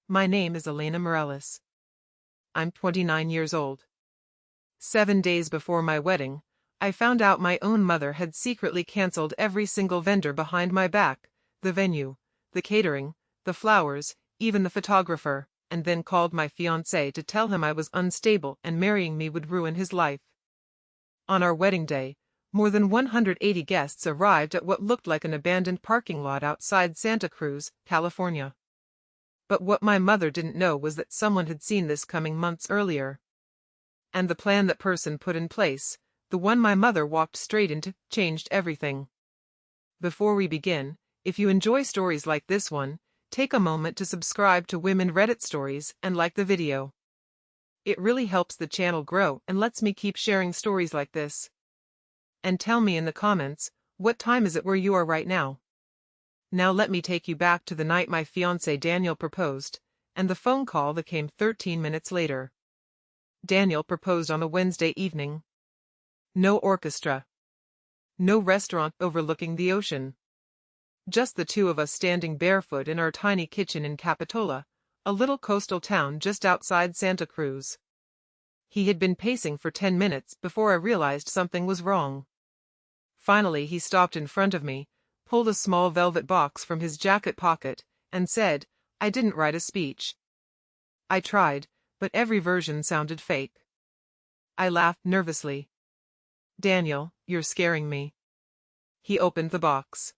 My name is Elena Morales. I'm 29 years old. 7 days before my wedding, I found out my own mother had secretly cancelled every single vendor behind my back, the venue, the catering, the flowers, even the photographer, and then called my fiancé to tell him I was unstable and marrying me would ruin his life. On our wedding day, more than 180 guests arrived at what looked like an abandoned parking lot outside Santa Cruz, California. But what my mother didn't know was that someone had seen this coming months earlier. And the plan that person put in place, the one my mother walked straight into, changed everything. Before we begin, if you enjoy stories like this one, take a moment to subscribe to Women Reddit Stories and like the video. It really helps the channel grow and lets me keep sharing stories like this. And tell me in the comments, what time is it where you are right now? Now let me take you back to the night my fiancé Daniel proposed, and the phone call that came 13 minutes later. Daniel proposed on a Wednesday evening. No orchestra. No restaurant overlooking the ocean. Just the two of us standing barefoot in our tiny kitchen in Capitola, a little coastal town just outside Santa Cruz. He had been pacing for 10 minutes before I realized something was wrong. Finally he stopped in front of me, pulled a small velvet box from his jacket pocket, and said, "I didn't write a speech." I tried, but every version sounded fake. I laughed nervously. "Daniel, you're scaring me." He opened the box.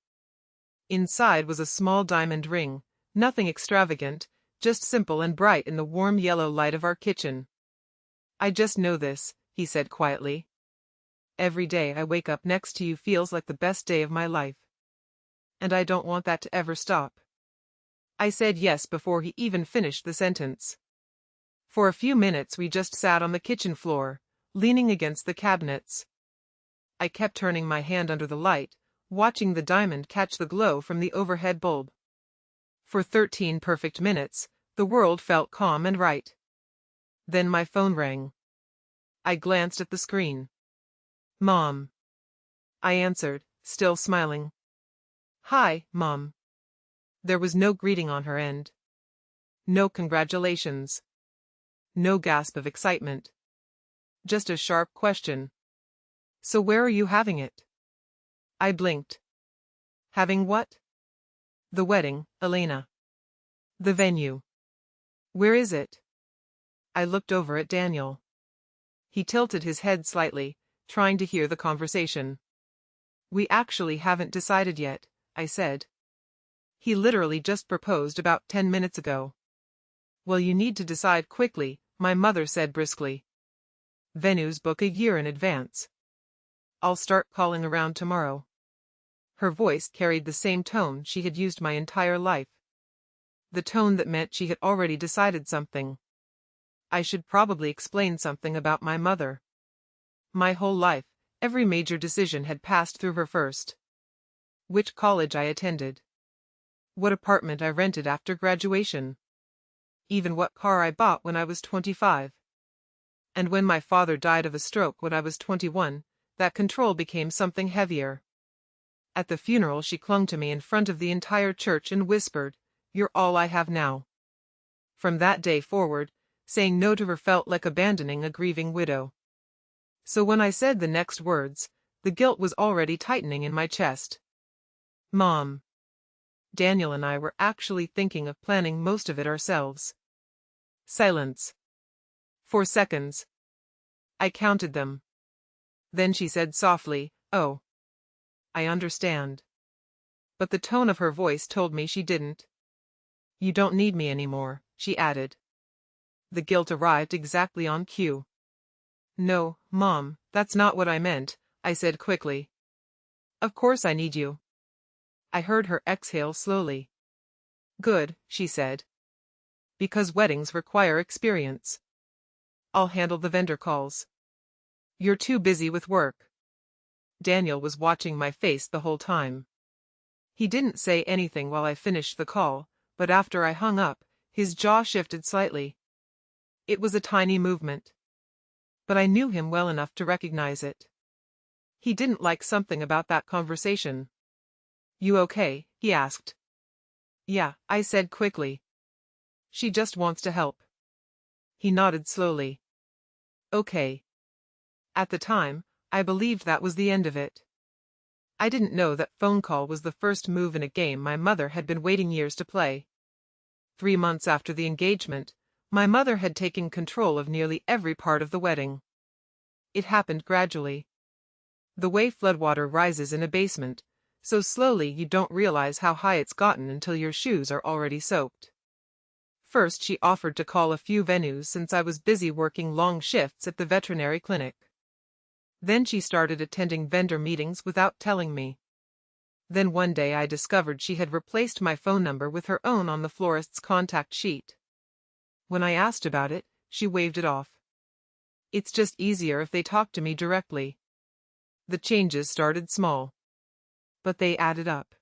Inside was a small diamond ring, nothing extravagant, just simple and bright in the warm yellow light of our kitchen. "I just know this," he said quietly. "Every day I wake up next to you feels like the best day of my life. And I don't want that to ever stop." I said yes before he even finished the sentence. For a few minutes we just sat on the kitchen floor, leaning against the cabinets. I kept turning my hand under the light, watching the diamond catch the glow from the overhead bulb. For 13 perfect minutes, the world felt calm and right. Then my phone rang. I glanced at the screen. "Mom." I answered, still smiling. "Hi, Mom." There was no greeting on her end. No congratulations. No gasp of excitement. Just a sharp question. "So where are you having it?" I blinked. "Having what?" "The wedding, Elena." "The venue." "Where is it?" I looked over at Daniel. He tilted his head slightly, trying to hear the conversation. "We actually haven't decided yet," I said. "He literally just proposed about 10 minutes ago." "Well, you need to decide quickly," my mother said briskly. "Venues book a year in advance." "I'll start calling around tomorrow." Her voice carried the same tone she had used my entire life. The tone that meant she had already decided something. I should probably explain something about my mother. My whole life, every major decision had passed through her first. Which college I attended. What apartment I rented after graduation. Even what car I bought when I was 25. And when my father died of a stroke when I was 21, that control became something heavier. At the funeral she clung to me in front of the entire church and whispered, "You're all I have now." From that day forward, saying no to her felt like abandoning a grieving widow. So when I said the next words, the guilt was already tightening in my chest. "Mom." Daniel and I were actually thinking of planning most of it ourselves. Silence. 4 seconds. I counted them. Then she said softly, "Oh. I understand." But the tone of her voice told me she didn't. "You don't need me anymore," she added. The guilt arrived exactly on cue. "No, Mom, that's not what I meant," I said quickly. "Of course I need you." I heard her exhale slowly. "Good," she said. "Because weddings require experience. I'll handle the vendor calls." "You're too busy with work." Daniel was watching my face the whole time. He didn't say anything while I finished the call, but after I hung up, his jaw shifted slightly. It was a tiny movement. But I knew him well enough to recognize it. He didn't like something about that conversation. "You okay?" he asked. "Yeah," I said quickly. She just wants to help. He nodded slowly. Okay. At the time, I believed that was the end of it. I didn't know that phone call was the first move in a game my mother had been waiting years to play. 3 months after the engagement, my mother had taken control of nearly every part of the wedding. It happened gradually. The way floodwater rises in a basement, so slowly you don't realize how high it's gotten until your shoes are already soaked. First, she offered to call a few venues since I was busy working long shifts at the veterinary clinic. Then she started attending vendor meetings without telling me. Then one day I discovered she had replaced my phone number with her own on the florist's contact sheet. When I asked about it, she waved it off. It's just easier if they talk to me directly. The changes started small, but they added up.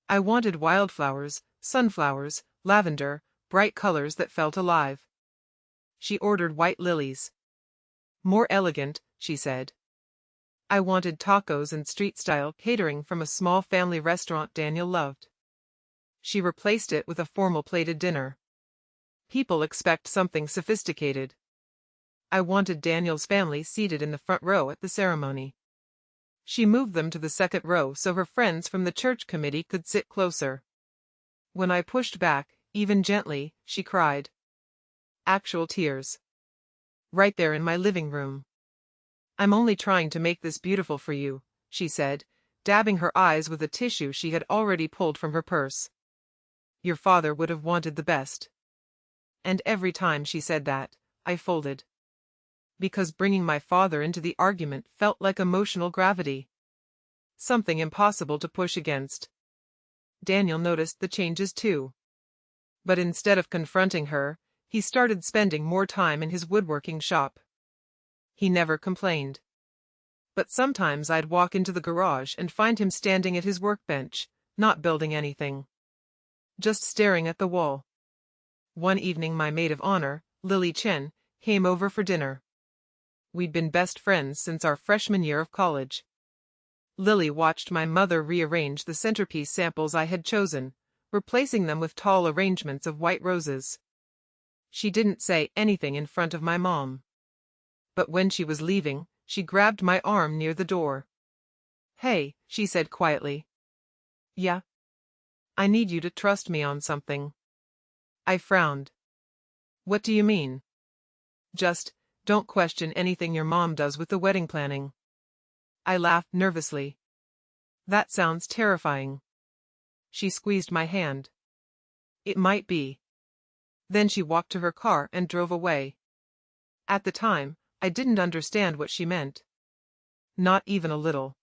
I wanted wildflowers, sunflowers, lavender, bright colors that felt alive. She ordered white lilies. More elegant, she said. I wanted tacos and street-style catering from a small family restaurant Daniel loved. She replaced it with a formal plated dinner. People expect something sophisticated. I wanted Daniel's family seated in the front row at the ceremony. She moved them to the second row so her friends from the church committee could sit closer. When I pushed back, even gently, she cried. Actual tears. Right there in my living room. I'm only trying to make this beautiful for you, she said, dabbing her eyes with a tissue she had already pulled from her purse. Your father would have wanted the best. And every time she said that, I folded. Because bringing my father into the argument felt like emotional gravity. Something impossible to push against. Daniel noticed the changes too. But instead of confronting her, he started spending more time in his woodworking shop. He never complained. But sometimes I'd walk into the garage and find him standing at his workbench, not building anything. Just staring at the wall. One evening my maid of honor, Lily Chen, came over for dinner. We'd been best friends since our freshman year of college. Lily watched my mother rearrange the centerpiece samples I had chosen, replacing them with tall arrangements of white roses. She didn't say anything in front of my mom. But when she was leaving, she grabbed my arm near the door. Hey, she said quietly. Yeah? I need you to trust me on something. I frowned. What do you mean? Just, don't question anything your mom does with the wedding planning. I laughed nervously. That sounds terrifying. She squeezed my hand. It might be. Then she walked to her car and drove away. At the time, I didn't understand what she meant. Not even a little.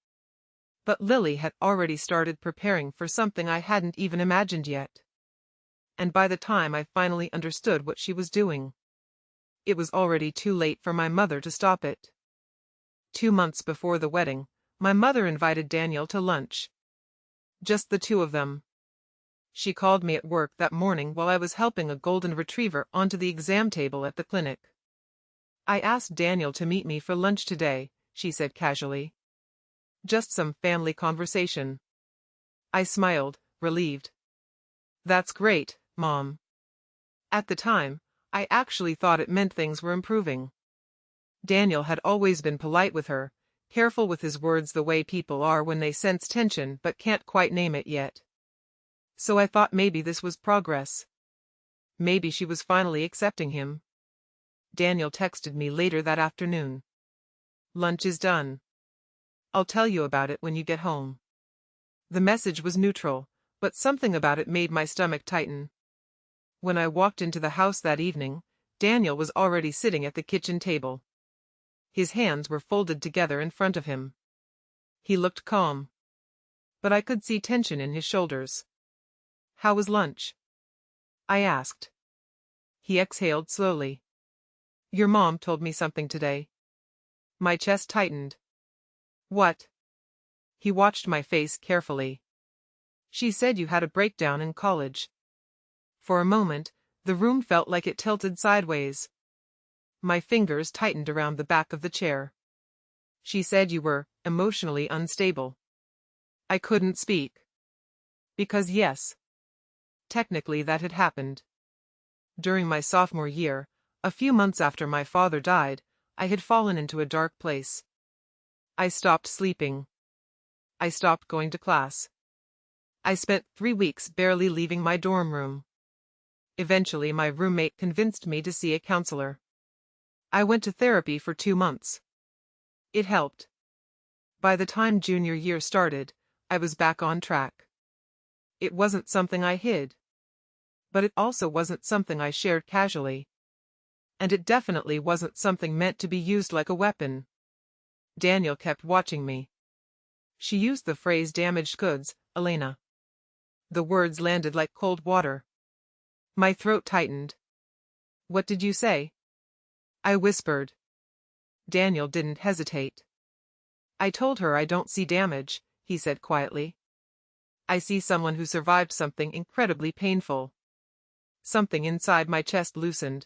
But Lily had already started preparing for something I hadn't even imagined yet. And by the time I finally understood what she was doing, it was already too late for my mother to stop it. 2 months before the wedding, my mother invited Daniel to lunch. Just the two of them. She called me at work that morning while I was helping a golden retriever onto the exam table at the clinic. I asked Daniel to meet me for lunch today, she said casually. Just some family conversation. I smiled, relieved. That's great, Mom. At the time, I actually thought it meant things were improving. Daniel had always been polite with her, careful with his words the way people are when they sense tension but can't quite name it yet. So I thought maybe this was progress. Maybe she was finally accepting him. Daniel texted me later that afternoon. Lunch is done. I'll tell you about it when you get home. The message was neutral, but something about it made my stomach tighten. When I walked into the house that evening, Daniel was already sitting at the kitchen table. His hands were folded together in front of him. He looked calm. But I could see tension in his shoulders. How was lunch? I asked. He exhaled slowly. Your mom told me something today. My chest tightened. What? He watched my face carefully. She said you had a breakdown in college. For a moment, the room felt like it tilted sideways. My fingers tightened around the back of the chair. She said you were emotionally unstable. I couldn't speak. Because yes. Technically that had happened. During my sophomore year, a few months after my father died, I had fallen into a dark place. I stopped sleeping. I stopped going to class. I spent 3 weeks barely leaving my dorm room. Eventually, my roommate convinced me to see a counselor. I went to therapy for 2 months. It helped. By the time junior year started, I was back on track. It wasn't something I hid. But it also wasn't something I shared casually. And it definitely wasn't something meant to be used like a weapon. Daniel kept watching me. She used the phrase damaged goods, Elena. The words landed like cold water. My throat tightened. What did you say? I whispered. Daniel didn't hesitate. I told her I don't see damage, he said quietly. I see someone who survived something incredibly painful. Something inside my chest loosened.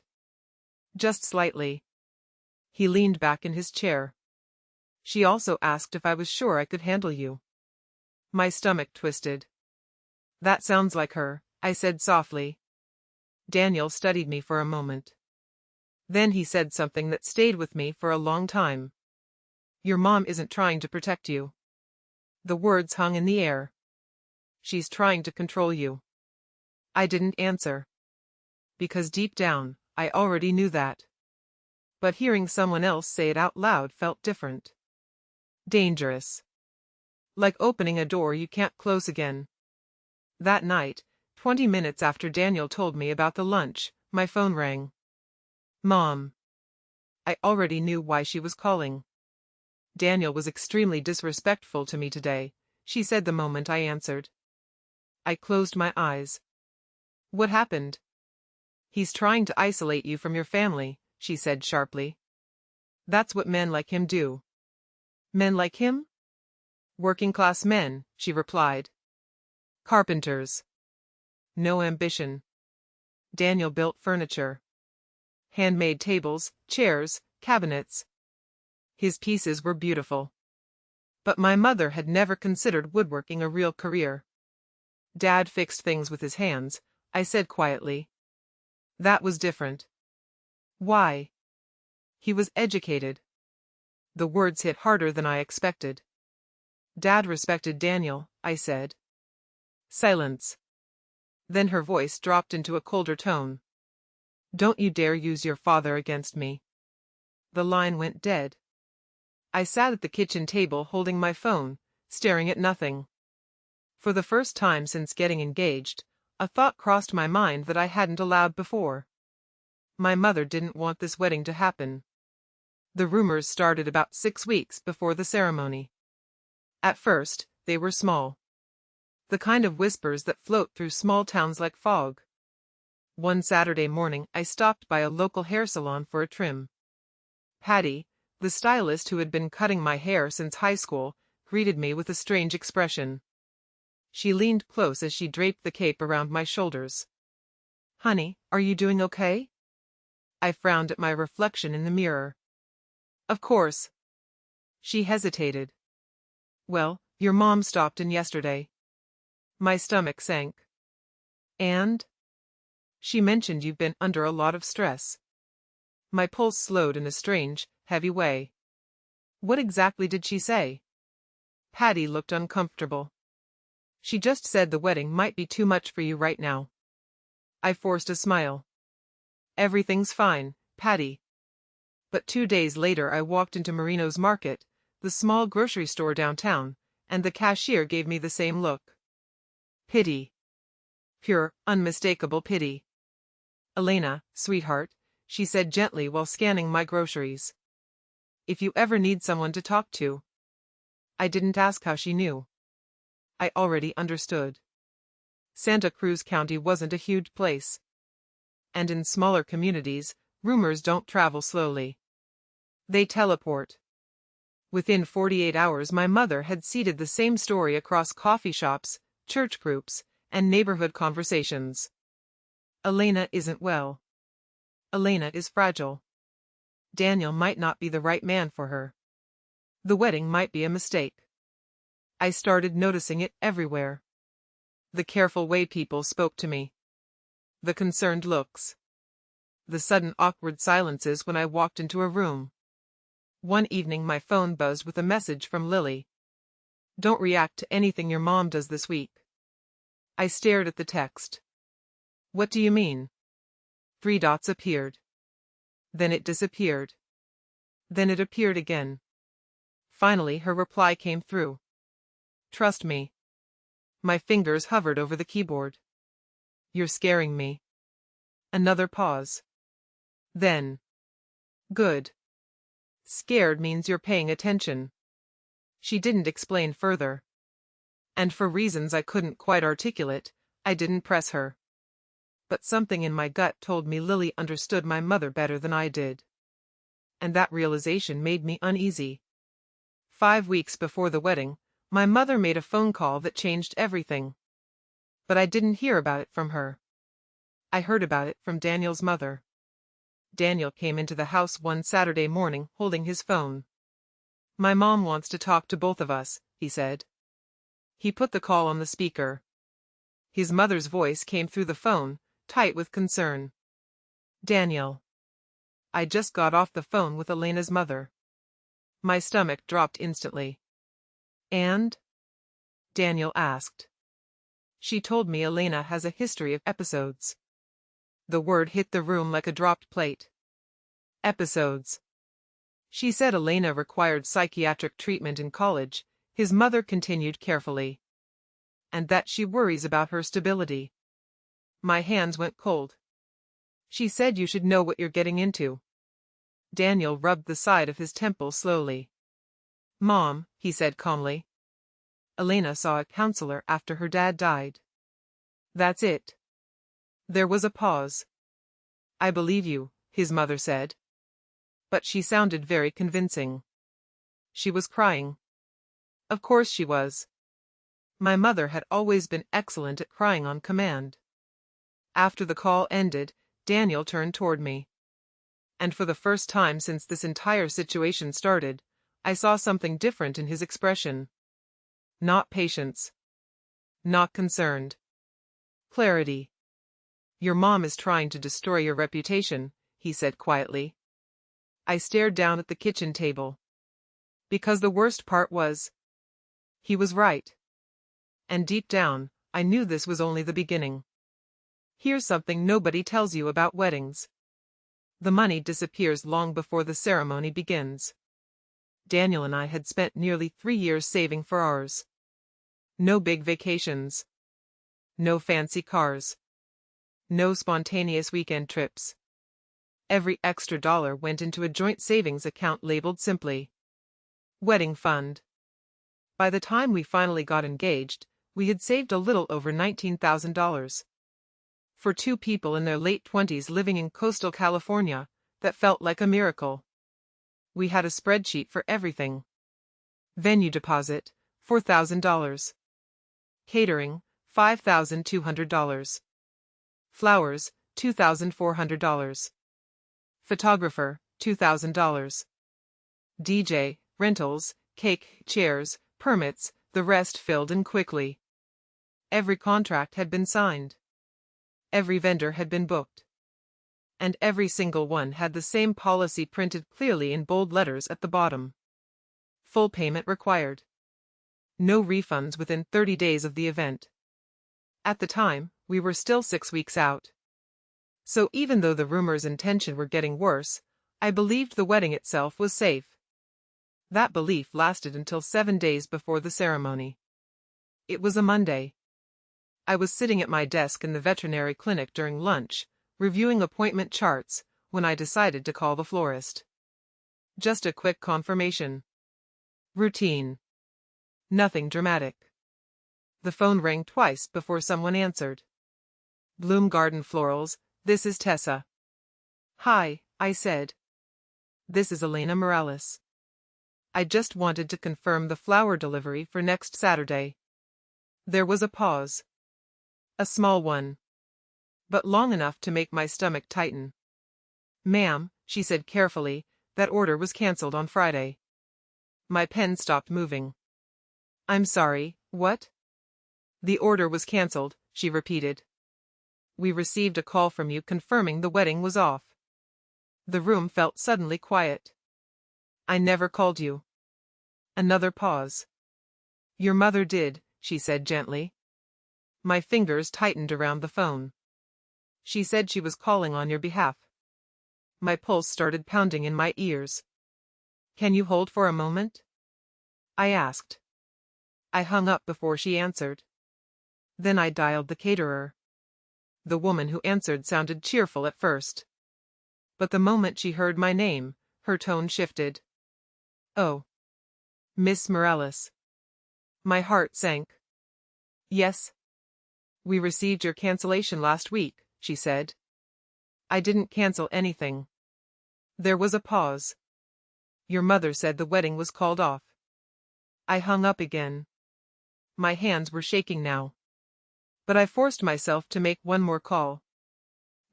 Just slightly. He leaned back in his chair. She also asked if I was sure I could handle you. My stomach twisted. That sounds like her, I said softly. Daniel studied me for a moment. Then he said something that stayed with me for a long time. Your mom isn't trying to protect you. The words hung in the air. She's trying to control you. I didn't answer. Because deep down, I already knew that. But hearing someone else say it out loud felt different. Dangerous. Like opening a door you can't close again. That night, 20 minutes after Daniel told me about the lunch, my phone rang. Mom. I already knew why she was calling. Daniel was extremely disrespectful to me today, she said the moment I answered. I closed my eyes. What happened? He's trying to isolate you from your family, she said sharply. That's what men like him do. Men like him? Working-class men, she replied. Carpenters. No ambition. Daniel built furniture. Handmade tables, chairs, cabinets. His pieces were beautiful. But my mother had never considered woodworking a real career. Dad fixed things with his hands, I said quietly. That was different. Why? He was educated. The words hit harder than I expected. Dad respected Daniel, I said. Silence. Then her voice dropped into a colder tone. Don't you dare use your father against me. The line went dead. I sat at the kitchen table holding my phone, staring at nothing. For the first time since getting engaged, a thought crossed my mind that I hadn't allowed before. My mother didn't want this wedding to happen. The rumors started about 6 weeks before the ceremony. At first, they were small. The kind of whispers that float through small towns like fog. One Saturday morning I stopped by a local hair salon for a trim. Patty, the stylist who had been cutting my hair since high school, greeted me with a strange expression. She leaned close as she draped the cape around my shoulders. Honey, are you doing okay? I frowned at my reflection in the mirror. Of course. She hesitated. Well, your mom stopped in yesterday. My stomach sank. And? She mentioned you've been under a lot of stress. My pulse slowed in a strange, heavy way. What exactly did she say? Patty looked uncomfortable. She just said the wedding might be too much for you right now. I forced a smile. Everything's fine, Patty. But 2 days later I walked into Marino's Market, the small grocery store downtown, and the cashier gave me the same look. Pity. Pure, unmistakable pity. Elena, sweetheart, she said gently while scanning my groceries. If you ever need someone to talk to. I didn't ask how she knew. I already understood. Santa Cruz County wasn't a huge place. And in smaller communities, rumors don't travel slowly. They teleport. Within 48 hours my mother had seeded the same story across coffee shops, church groups, and neighborhood conversations. Elena isn't well. Elena is fragile. Daniel might not be the right man for her. The wedding might be a mistake. I started noticing it everywhere. The careful way people spoke to me. The concerned looks. the sudden awkward silences when I walked into a room. One evening my phone buzzed with a message from Lily. "Don't react to anything your mom does this week." I stared at the text. "What do you mean?" 3 dots appeared. Then it disappeared. Then it appeared again. Finally her reply came through. "Trust me." My fingers hovered over the keyboard. "You're scaring me." Another pause. Then. "Good. Scared means you're paying attention." She didn't explain further. And for reasons I couldn't quite articulate, I didn't press her. But something in my gut told me Lily understood my mother better than I did. And that realization made me uneasy. 5 weeks before the wedding, my mother made a phone call that changed everything. But I didn't hear about it from her. I heard about it from Daniel's mother. Daniel came into the house one Saturday morning holding his phone. "My mom wants to talk to both of us," he said. He put the call on the speaker. His mother's voice came through the phone, tight with concern. "Daniel. I just got off the phone with Elena's mother." My stomach dropped instantly. "And?" Daniel asked. "She told me Elena has a history of episodes." The word hit the room like a dropped plate. Episodes. "She said Elena required psychiatric treatment in college," his mother continued carefully. "And that she worries about her stability." My hands went cold. "She said you should know what you're getting into." Daniel rubbed the side of his temple slowly. "Mom," he said calmly. "Elena saw a counselor after her dad died." "That's it." There was a pause. "I believe you," his mother said. But she sounded very convincing. She was crying. Of course she was. My mother had always been excellent at crying on command. After the call ended, Daniel turned toward me. And for the first time since this entire situation started, I saw something different in his expression. Not patience. Not concerned. Clarity. "Your mom is trying to destroy your reputation," he said quietly. I stared down at the kitchen table. Because the worst part was, he was right. And deep down, I knew this was only the beginning. Here's something nobody tells you about weddings. The money disappears long before the ceremony begins. Daniel and I had spent nearly 3 years saving for ours. No big vacations. No fancy cars. No spontaneous weekend trips. Every extra dollar went into a joint savings account labeled simply Wedding Fund. By the time we finally got engaged, we had saved a little over $19,000. For 2 people in their late 20s living in coastal California, that felt like a miracle. We had a spreadsheet for everything. Venue deposit, $4,000. Catering, $5,200. Flowers, $2,400. Photographer, $2,000. DJ, rentals, cake, chairs, permits, the rest filled in quickly. Every contract had been signed. Every vendor had been booked. And every single one had the same policy printed clearly in bold letters at the bottom. Full payment required. No refunds within 30 days of the event. At the time, we were still 6 weeks out. So even though the rumors and tension were getting worse, I believed the wedding itself was safe. That belief lasted until 7 days before the ceremony. It was a Monday. I was sitting at my desk in the veterinary clinic during lunch, reviewing appointment charts, when I decided to call the florist. Just a quick confirmation. Routine. Nothing dramatic. The phone rang twice before someone answered. Bloom Garden Florals, this is Tessa. Hi, I said. This is Elena Morales. I just wanted to confirm the flower delivery for next Saturday. There was a pause. A small one. But long enough to make my stomach tighten. Ma'am, she said carefully, that order was cancelled on Friday. My pen stopped moving. I'm sorry, what? The order was cancelled, she repeated. We received a call from you confirming the wedding was off. The room felt suddenly quiet. I never called you. Another pause. Your mother did, she said gently. My fingers tightened around the phone. She said she was calling on your behalf. My pulse started pounding in my ears. Can you hold for a moment? I asked. I hung up before she answered. Then I dialed the caterer. The woman who answered sounded cheerful at first. But the moment she heard my name, her tone shifted. Oh. Miss Morales. My heart sank. Yes. We received your cancellation last week, she said. I didn't cancel anything. There was a pause. Your mother said the wedding was called off. I hung up again. My hands were shaking now. But I forced myself to make one more call.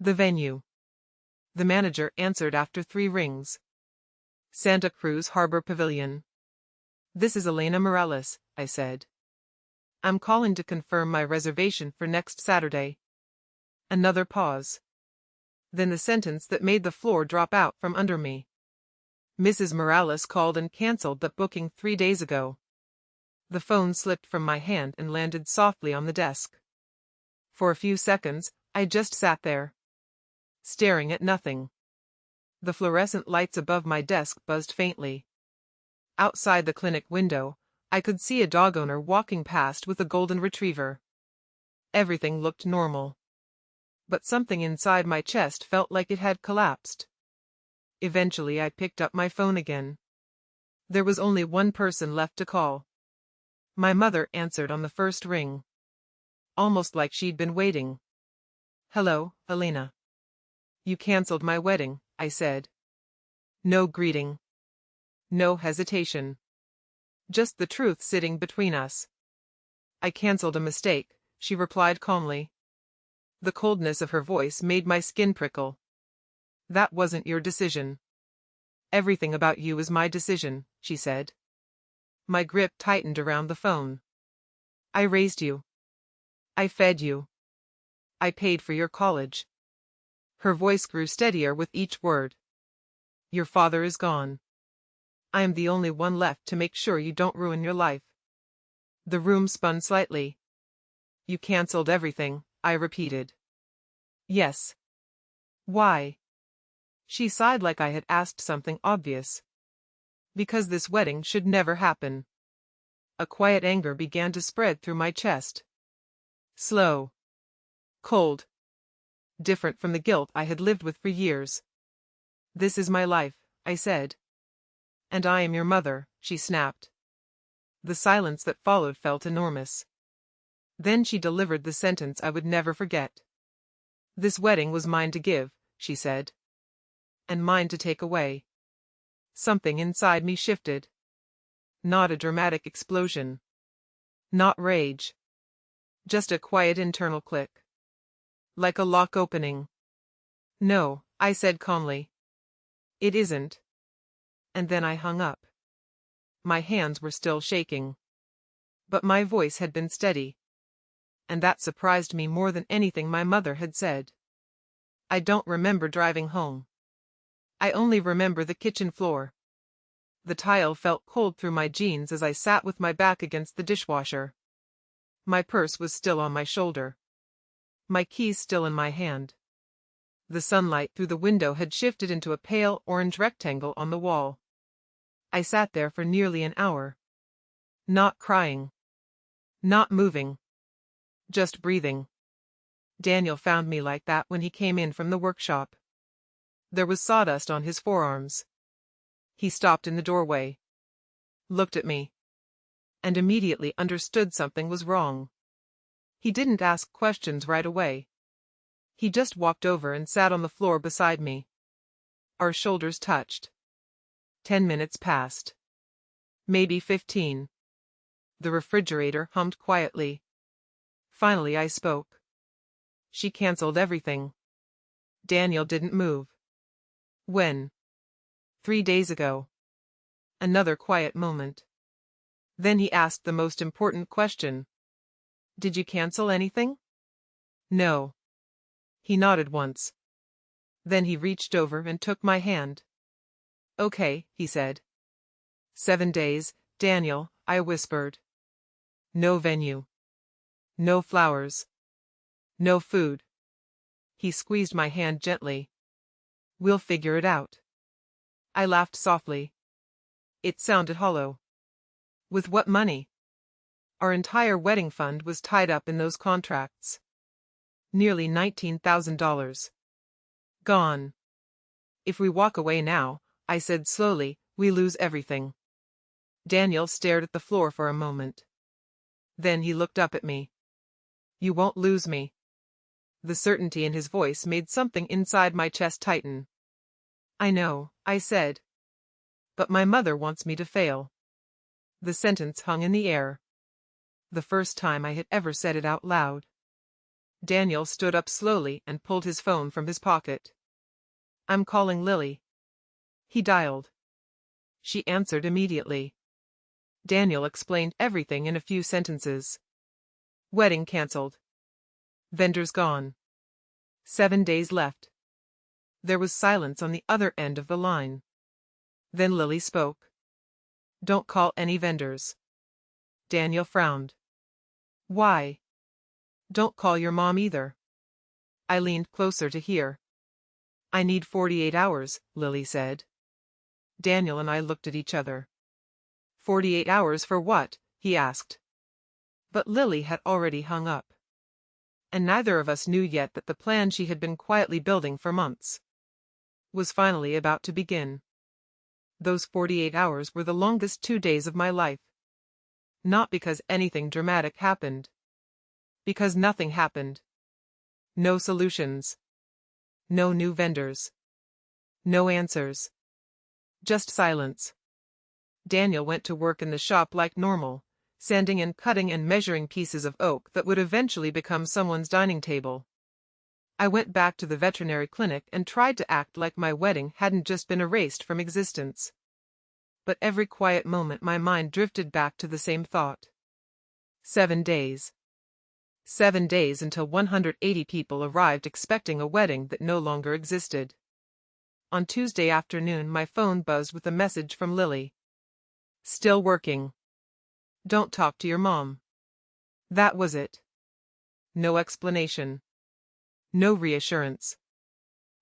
The venue. The manager answered after 3 rings. Santa Cruz Harbor Pavilion. This is Elena Morales, I said. I'm calling to confirm my reservation for next Saturday. Another pause. Then the sentence that made the floor drop out from under me. Mrs. Morales called and cancelled that booking 3 days ago. The phone slipped from my hand and landed softly on the desk. For a few seconds, I just sat there, staring at nothing. The fluorescent lights above my desk buzzed faintly. Outside the clinic window, I could see a dog owner walking past with a golden retriever. Everything looked normal. But something inside my chest felt like it had collapsed. Eventually I picked up my phone again. There was only one person left to call. My mother answered on the first ring. Almost like she'd been waiting. Hello, Elena. You cancelled my wedding, I said. No greeting. No hesitation. Just the truth sitting between us. I cancelled a mistake, she replied calmly. The coldness of her voice made my skin prickle. That wasn't your decision. Everything about you is my decision, she said. My grip tightened around the phone. I raised you. I fed you. I paid for your college. Her voice grew steadier with each word. Your father is gone. I am the only one left to make sure you don't ruin your life. The room spun slightly. You cancelled everything, I repeated. Yes. Why? She sighed like I had asked something obvious. Because this wedding should never happen. A quiet anger began to spread through my chest. Slow. Cold. Different from the guilt I had lived with for years. This is my life, I said. And I am your mother, she snapped. The silence that followed felt enormous. Then she delivered the sentence I would never forget. This wedding was mine to give, she said. And mine to take away. Something inside me shifted. Not a dramatic explosion. Not rage. Just a quiet internal click. Like a lock opening. No, I said calmly. It isn't. And then I hung up. My hands were still shaking. But my voice had been steady. And that surprised me more than anything my mother had said. I don't remember driving home. I only remember the kitchen floor. The tile felt cold through my jeans as I sat with my back against the dishwasher. My purse was still on my shoulder. My keys still in my hand. The sunlight through the window had shifted into a pale orange rectangle on the wall. I sat there for nearly an hour. Not crying. Not moving. Just breathing. Daniel found me like that when he came in from the workshop. There was sawdust on his forearms. He stopped in the doorway. Looked at me. And immediately understood something was wrong. He didn't ask questions right away. He just walked over and sat on the floor beside me. Our shoulders touched. 10 minutes passed. Maybe 15. The refrigerator hummed quietly. Finally I spoke. She cancelled everything. Daniel didn't move. When? 3 days ago. Another quiet moment. Then he asked the most important question. Did you cancel anything? No. He nodded once. Then he reached over and took my hand. Okay, he said. 7 days, Daniel, I whispered. No venue. No flowers. No food. He squeezed my hand gently. We'll figure it out. I laughed softly. It sounded hollow. With what money? Our entire wedding fund was tied up in those contracts. Nearly $19,000. Gone. If we walk away now, I said slowly, we lose everything. Daniel stared at the floor for a moment. Then he looked up at me. You won't lose me. The certainty in his voice made something inside my chest tighten. I know, I said. But my mother wants me to fail. The sentence hung in the air. The first time I had ever said it out loud. Daniel stood up slowly and pulled his phone from his pocket. I'm calling Lily. He dialed. She answered immediately. Daniel explained everything in a few sentences. Wedding cancelled. Vendors gone. 7 days left. There was silence on the other end of the line. Then Lily spoke. Don't call any vendors. Daniel frowned. Why? Don't call your mom either. I leaned closer to hear. I need 48 hours, Lily said. Daniel and I looked at each other. 48 hours for what? He asked. But Lily had already hung up. And neither of us knew yet that the plan she had been quietly building for months was finally about to begin. Those 48 hours were the longest 2 days of my life. Not because anything dramatic happened. Because nothing happened. No solutions. No new vendors. No answers. Just silence. Daniel went to work in the shop like normal, sanding and cutting and measuring pieces of oak that would eventually become someone's dining table. I went back to the veterinary clinic and tried to act like my wedding hadn't just been erased from existence. But every quiet moment my mind drifted back to the same thought. 7 days. 7 days until 180 people arrived expecting a wedding that no longer existed. On Tuesday afternoon my phone buzzed with a message from Lily. Still working. Don't talk to your mom. That was it. No explanation. No reassurance.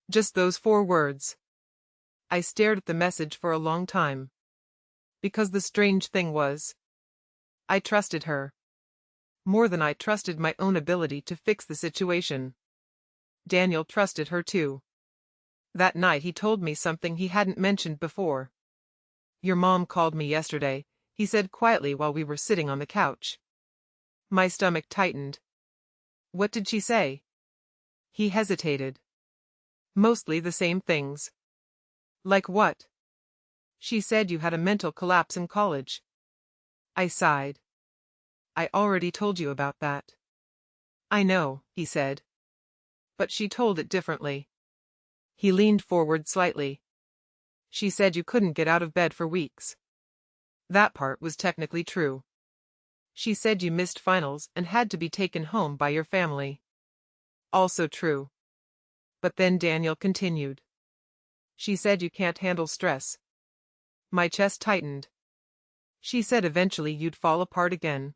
Just those 4 words. I stared at the message for a long time. Because the strange thing was, I trusted her. More than I trusted my own ability to fix the situation. Daniel trusted her too. That night he told me something he hadn't mentioned before. Your mom called me yesterday, he said quietly while we were sitting on the couch. My stomach tightened. What did she say? He hesitated. Mostly the same things. Like what? She said you had a mental collapse in college. I sighed. I already told you about that. I know, he said. But she told it differently. He leaned forward slightly. She said you couldn't get out of bed for weeks. That part was technically true. She said you missed finals and had to be taken home by your family. Also true. But then Daniel continued. She said you can't handle stress. My chest tightened. She said eventually you'd fall apart again.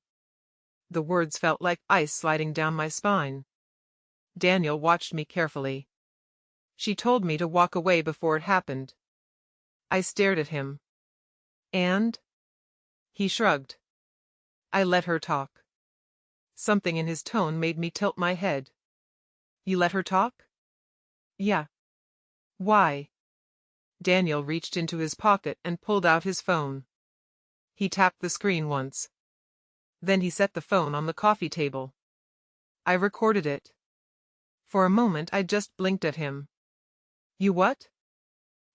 The words felt like ice sliding down my spine. Daniel watched me carefully. She told me to walk away before it happened. I stared at him. And? He shrugged. I let her talk. Something in his tone made me tilt my head. You let her talk? Yeah. Why? Daniel reached into his pocket and pulled out his phone. He tapped the screen once. Then he set the phone on the coffee table. I recorded it. For a moment I just blinked at him. You what?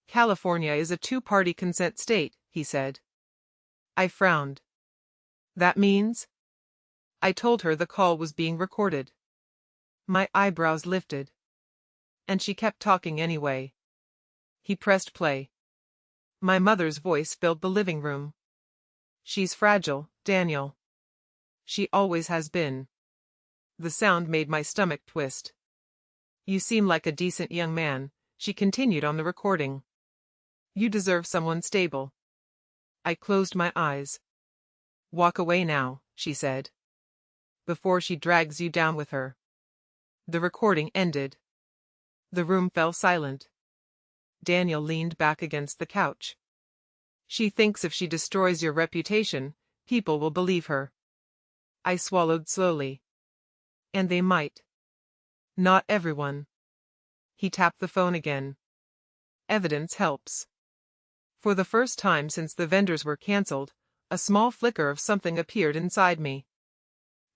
California is a 2-party consent state, he said. I frowned. That means? I told her the call was being recorded. My eyebrows lifted. And she kept talking anyway. He pressed play. My mother's voice filled the living room. She's fragile, Daniel. She always has been. The sound made my stomach twist. You seem like a decent young man, she continued on the recording. You deserve someone stable. I closed my eyes. Walk away now, she said. Before she drags you down with her. The recording ended. The room fell silent. Daniel leaned back against the couch. She thinks if she destroys your reputation, people will believe her. I swallowed slowly. And they might. Not everyone. He tapped the phone again. Evidence helps. For the first time since the vendors were cancelled, a small flicker of something appeared inside me.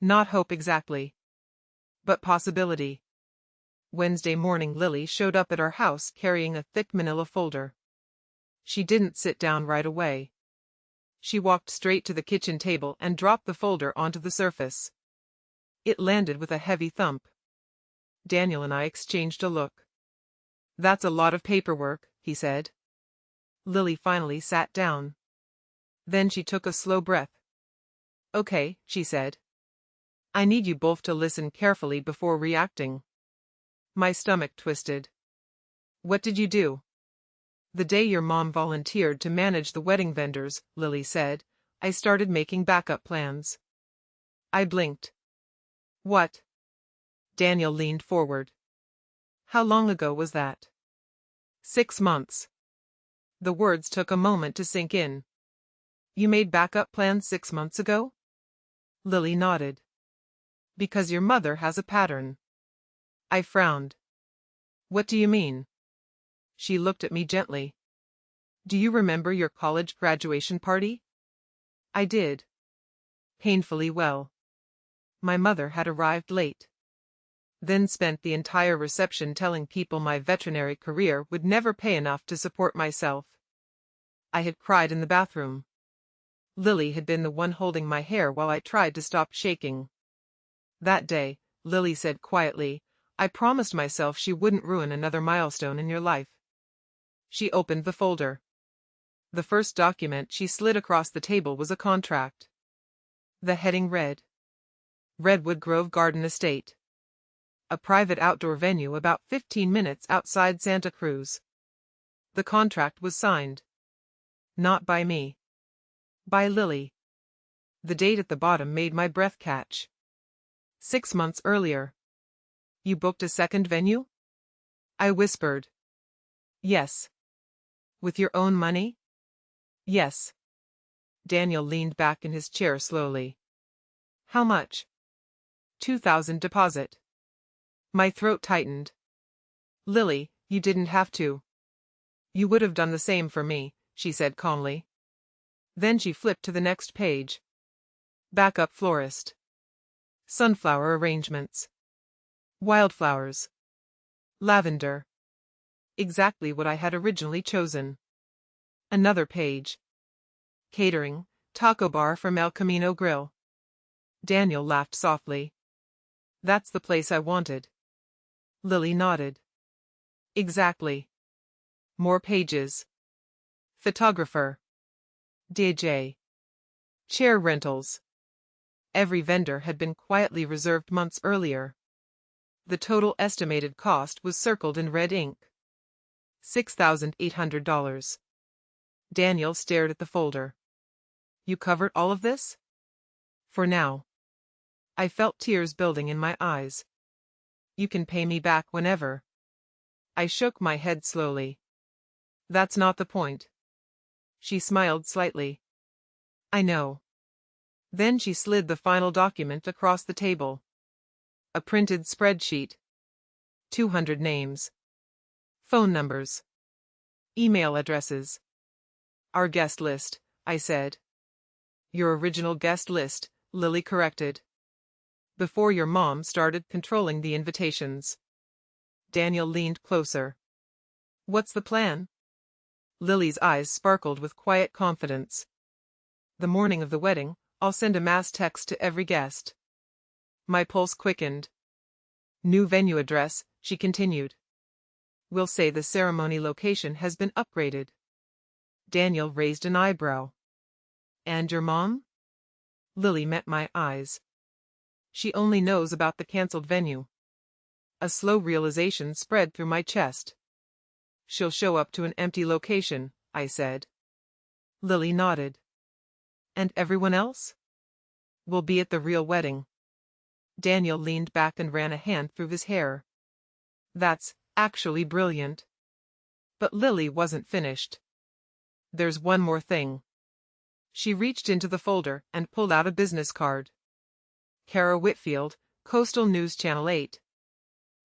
Not hope exactly. But possibility. Wednesday morning Lily showed up at our house carrying a thick manila folder. She didn't sit down right away. She walked straight to the kitchen table and dropped the folder onto the surface. It landed with a heavy thump. Daniel and I exchanged a look. That's a lot of paperwork, he said. Lily finally sat down. Then she took a slow breath. Okay, she said. I need you both to listen carefully before reacting. My stomach twisted. What did you do? The day your mom volunteered to manage the wedding vendors, Lily said, I started making backup plans. I blinked. What? Daniel leaned forward. How long ago was that? 6 months. The words took a moment to sink in. You made backup plans 6 months ago? Lily nodded. Because your mother has a pattern. I frowned. What do you mean? She looked at me gently. Do you remember your college graduation party? I did. Painfully well. My mother had arrived late. Then spent the entire reception telling people my veterinary career would never pay enough to support myself. I had cried in the bathroom. Lily had been the one holding my hair while I tried to stop shaking. That day, Lily said quietly, I promised myself she wouldn't ruin another milestone in your life. She opened the folder. The first document she slid across the table was a contract. The heading read, Redwood Grove Garden Estate. A private outdoor venue about 15 minutes outside Santa Cruz. The contract was signed. Not by me. By Lily. The date at the bottom made my breath catch. 6 months earlier. You booked a second venue? I whispered. Yes. With your own money? Yes. Daniel leaned back in his chair slowly. How much? 2,000 deposit. My throat tightened. Lily, you didn't have to. You would have done the same for me, she said calmly. Then she flipped to the next page. Backup florist. Sunflower arrangements. Wildflowers. Lavender. Exactly what I had originally chosen. Another page. Catering, taco bar from El Camino Grill. Daniel laughed softly. That's the place I wanted. Lily nodded. Exactly. More pages. Photographer. DJ. Chair rentals. Every vendor had been quietly reserved months earlier. The total estimated cost was circled in red ink. $6,800. Daniel stared at the folder. You covered all of this? For now. I felt tears building in my eyes. You can pay me back whenever. I shook my head slowly. That's not the point. She smiled slightly. I know. Then she slid the final document across the table. A printed spreadsheet. 200 names. Phone numbers. Email addresses. Our guest list, I said. Your original guest list, Lily corrected. Before your mom started controlling the invitations. Daniel leaned closer. What's the plan? Lily's eyes sparkled with quiet confidence. The morning of the wedding, I'll send a mass text to every guest. My pulse quickened. New venue address, she continued. We'll say the ceremony location has been upgraded. Daniel raised an eyebrow. And your mom? Lily met my eyes. She only knows about the cancelled venue. A slow realization spread through my chest. She'll show up to an empty location, I said. Lily nodded. And everyone else? Will be at the real wedding. Daniel leaned back and ran a hand through his hair. That's actually brilliant. But Lily wasn't finished. There's one more thing. She reached into the folder and pulled out a business card. Kara Whitfield, Coastal News Channel 8.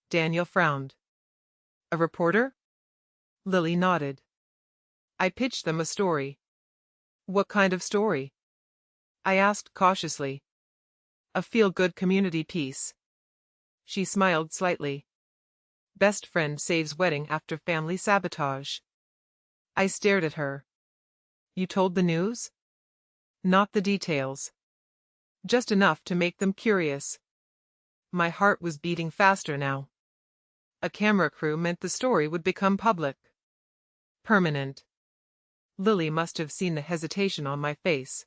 Daniel frowned. A reporter? Lily nodded. I pitched them a story. What kind of story? I asked cautiously. A feel-good community piece. She smiled slightly. Best friend saves wedding after family sabotage. I stared at her. You told the news? Not the details. Just enough to make them curious. My heart was beating faster now. A camera crew meant the story would become public. Permanent. Lily must have seen the hesitation on my face.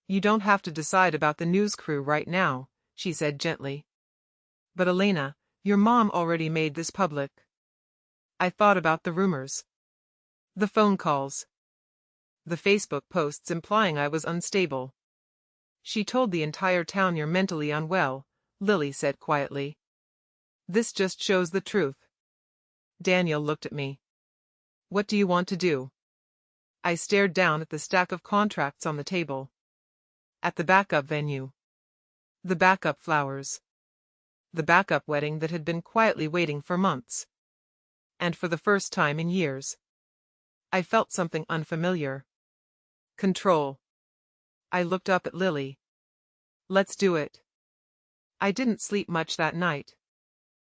You don't have to decide about the news crew right now, she said gently. But Elena, your mom already made this public. I thought about the rumors. The phone calls. The Facebook posts implying I was unstable. She told the entire town you're mentally unwell, Lily said quietly. This just shows the truth. Daniel looked at me. What do you want to do? I stared down at the stack of contracts on the table. At the backup venue. The backup flowers. The backup wedding that had been quietly waiting for months. And for the first time in years, I felt something unfamiliar. Control. I looked up at Lily. Let's do it. I didn't sleep much that night.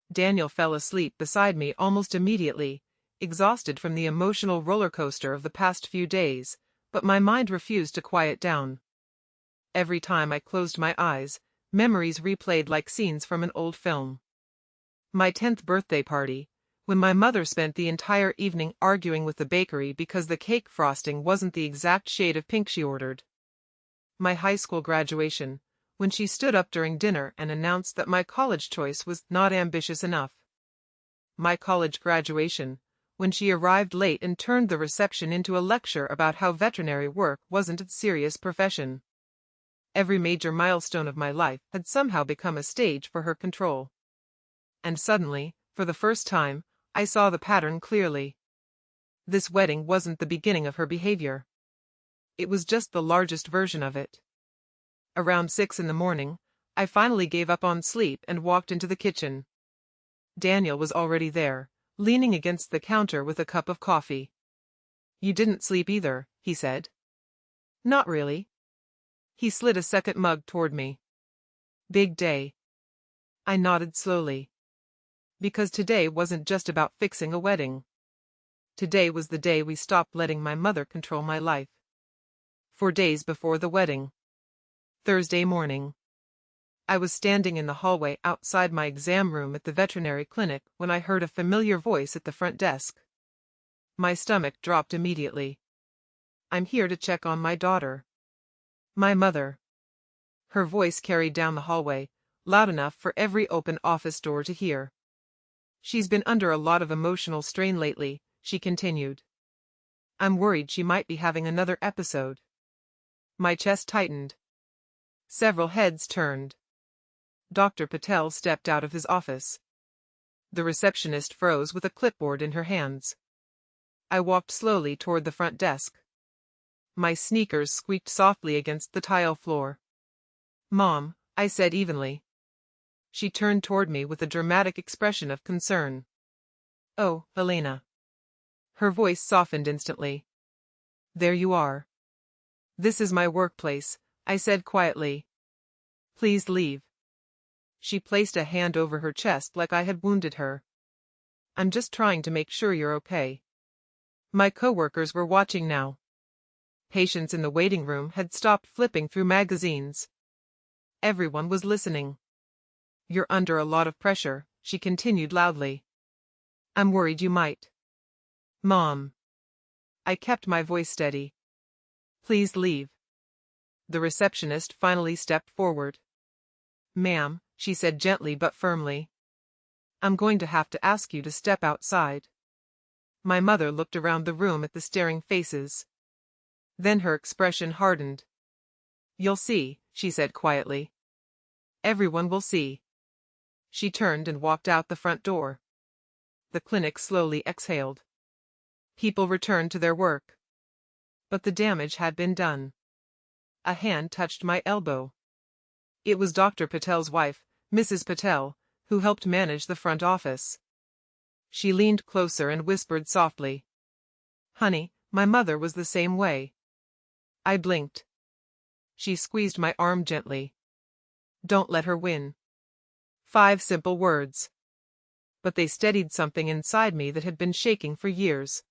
Daniel fell asleep beside me almost immediately, exhausted from the emotional roller coaster of the past few days, but my mind refused to quiet down. Every time I closed my eyes, memories replayed like scenes from an old film. My 10th birthday party, when my mother spent the entire evening arguing with the bakery because the cake frosting wasn't the exact shade of pink she ordered. My high school graduation, when she stood up during dinner and announced that my college choice was not ambitious enough. My college graduation, when she arrived late and turned the reception into a lecture about how veterinary work wasn't a serious profession. Every major milestone of my life had somehow become a stage for her control. And suddenly, for the first time, I saw the pattern clearly. This wedding wasn't the beginning of her behavior. It was just the largest version of it. Around 6 in the morning, I finally gave up on sleep and walked into the kitchen. Daniel was already there, leaning against the counter with a cup of coffee. You didn't sleep either, he said. Not really. He slid a second mug toward me. Big day. I nodded slowly. Because today wasn't just about fixing a wedding. Today was the day we stopped letting my mother control my life. 4 days before the wedding. Thursday morning. I was standing in the hallway outside my exam room at the veterinary clinic when I heard a familiar voice at the front desk. My stomach dropped immediately. I'm here to check on my daughter. My mother. Her voice carried down the hallway, loud enough for every open office door to hear. She's been under a lot of emotional strain lately, she continued. I'm worried she might be having another episode. My chest tightened. Several heads turned. Dr. Patel stepped out of his office. The receptionist froze with a clipboard in her hands. I walked slowly toward the front desk. My sneakers squeaked softly against the tile floor. Mom, I said evenly. She turned toward me with a dramatic expression of concern. Oh, Elena. Her voice softened instantly. There you are. This is my workplace, I said quietly. Please leave. She placed a hand over her chest like I had wounded her. I'm just trying to make sure you're okay. My coworkers were watching now. Patients in the waiting room had stopped flipping through magazines. Everyone was listening. You're under a lot of pressure, she continued loudly. I'm worried you might. Mom. I kept my voice steady. Please leave. The receptionist finally stepped forward. Ma'am, she said gently but firmly. I'm going to have to ask you to step outside. My mother looked around the room at the staring faces. Then her expression hardened. "You'll see," she said quietly. "Everyone will see." She turned and walked out the front door. The clinic slowly exhaled. People returned to their work. But the damage had been done. A hand touched my elbow. It was Dr. Patel's wife, Mrs. Patel, who helped manage the front office. She leaned closer and whispered softly, "Honey, my mother was the same way." I blinked. She squeezed my arm gently. "Don't let her win." 5 simple words. But they steadied something inside me that had been shaking for years.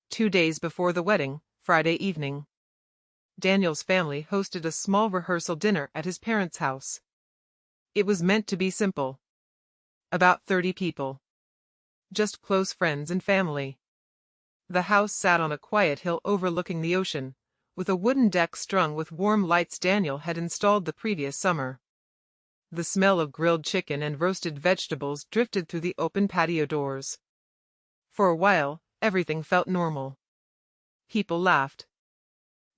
2 days before the wedding, Friday evening, Daniel's family hosted a small rehearsal dinner at his parents' house. It was meant to be simple. About 30 people. Just close friends and family. The house sat on a quiet hill overlooking the ocean, with a wooden deck strung with warm lights Daniel had installed the previous summer. The smell of grilled chicken and roasted vegetables drifted through the open patio doors. For a while, everything felt normal. People laughed.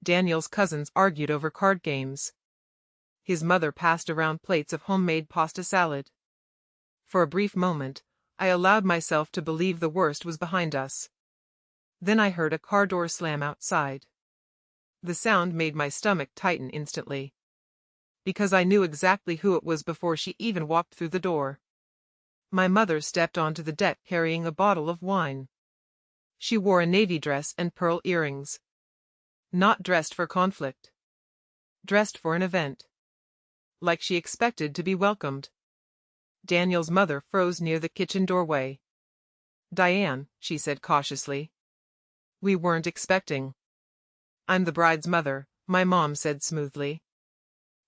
Daniel's cousins argued over card games. His mother passed around plates of homemade pasta salad. For a brief moment, I allowed myself to believe the worst was behind us. Then I heard a car door slam outside. The sound made my stomach tighten instantly. Because I knew exactly who it was before she even walked through the door. My mother stepped onto the deck carrying a bottle of wine. She wore a navy dress and pearl earrings. Not dressed for conflict. Dressed for an event. Like she expected to be welcomed. Daniel's mother froze near the kitchen doorway. "Diane," she said cautiously. "We weren't expecting." "I'm the bride's mother," my mom said smoothly.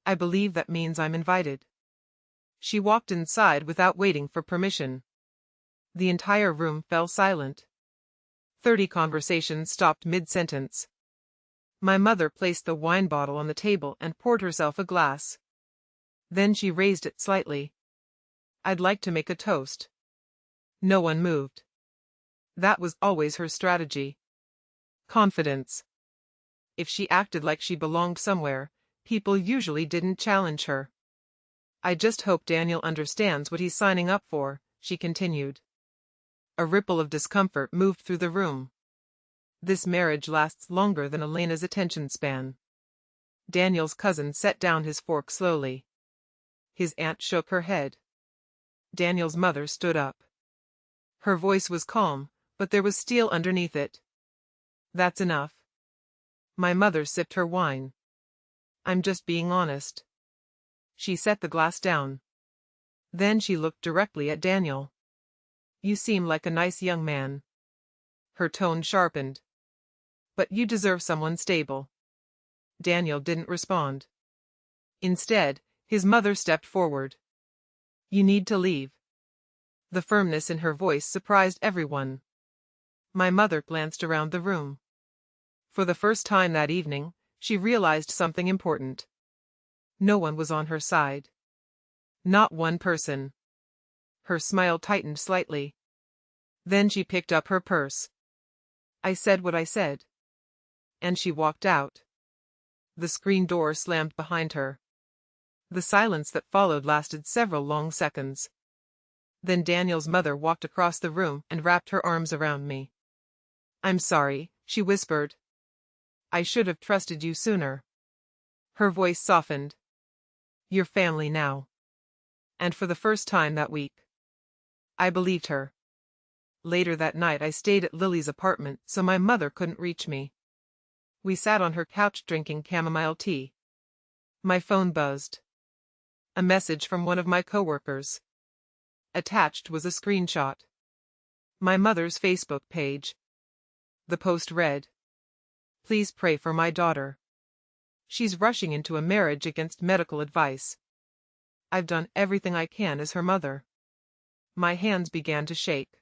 "I believe that means I'm invited." She walked inside without waiting for permission. The entire room fell silent. 30 conversations stopped mid-sentence. My mother placed the wine bottle on the table and poured herself a glass. Then she raised it slightly. "I'd like to make a toast." No one moved. That was always her strategy. Confidence. If she acted like she belonged somewhere, people usually didn't challenge her. "I just hope Daniel understands what he's signing up for," she continued. A ripple of discomfort moved through the room. This marriage lasts longer than Elena's attention span. Daniel's cousin set down his fork slowly. His aunt shook her head. Daniel's mother stood up. Her voice was calm, but there was steel underneath it. "That's enough." My mother sipped her wine. "I'm just being honest." She set the glass down. Then she looked directly at Daniel. "You seem like a nice young man." Her tone sharpened. "But you deserve someone stable." Daniel didn't respond. Instead, his mother stepped forward. "You need to leave." The firmness in her voice surprised everyone. My mother glanced around the room. For the first time that evening, she realized something important. No one was on her side. Not one person. Her smile tightened slightly. Then she picked up her purse. "I said what I said." And she walked out. The screen door slammed behind her. The silence that followed lasted several long seconds. Then Daniel's mother walked across the room and wrapped her arms around me. "I'm sorry," she whispered. "I should have trusted you sooner." Her voice softened. "You're family now." And for the first time that week, I believed her. Later that night I stayed at Lily's apartment so my mother couldn't reach me. We sat on her couch drinking chamomile tea. My phone buzzed. A message from one of my coworkers. Attached was a screenshot. My mother's Facebook page. The post read, "Please pray for my daughter. She's rushing into a marriage against medical advice. I've done everything I can as her mother." My hands began to shake.